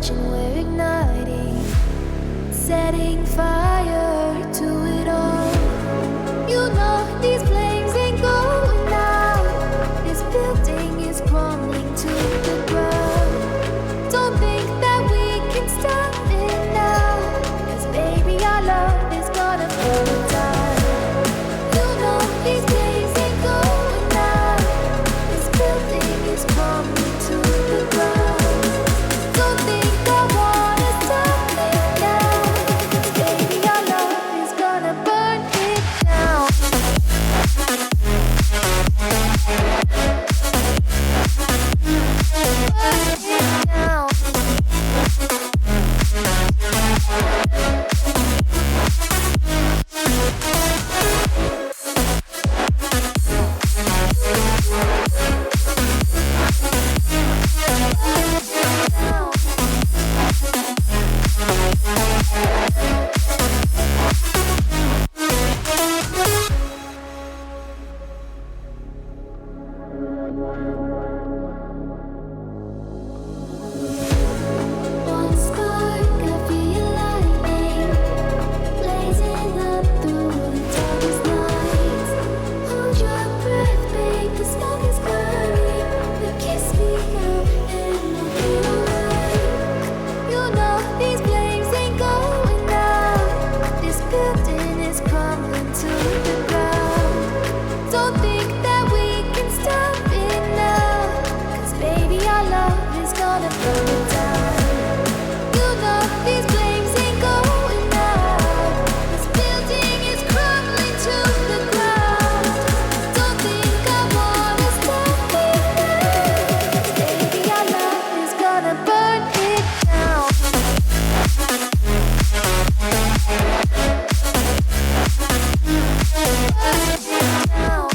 watching, we're igniting, setting fire to it all. You know these flames ain't going out. This building is crumbling to the ground. Don't think that we can stop it now, 'cause baby our love is gonna burn it down. You know these flames ain't going out. This building is crumbling to the ground. Don't think I wanna stop it now, 'cause baby our love is gonna burn it down. Burn it down. One spark, I feel lightning blazing up through the darkest nights. Hold your breath, babe, the smoke is burning. But kiss me out and we'll be alright. You know these flames ain't going out. This building is crumbling to the ground. Don't think that we can stop it now, 'cause baby our love is gonna burn it down. You know these flames ain't going out. This building is crumbling to the ground. Don't think I wanna stop it now, 'cause baby our love is gonna burn it down. Burn it down.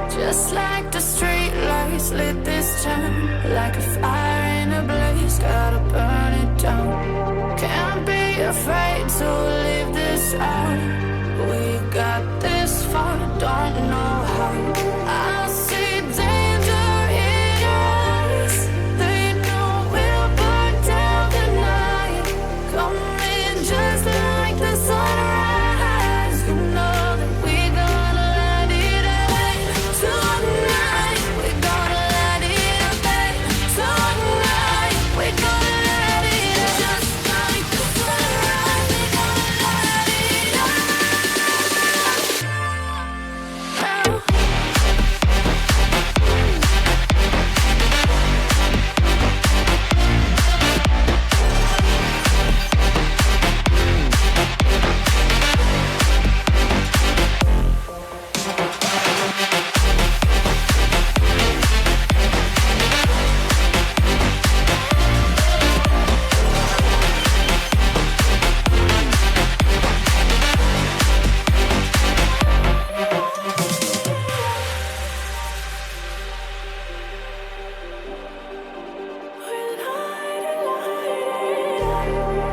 Just like the street lights lit this town, like a fire in a blaze, gotta burn it down. Can't be afraid to leave this out. We got this far, don't know how. I see danger in your eyes. They know we'll burn down the night. Coming just like the sunrise. You know that we gonna light it up tonight. We gonna light it up tonight. We gonna light it up just like the sunrise. We gonna light it up now.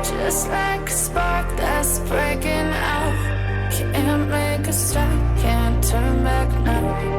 Just like a spark that's breaking out. Can't make a stop, can't turn back now.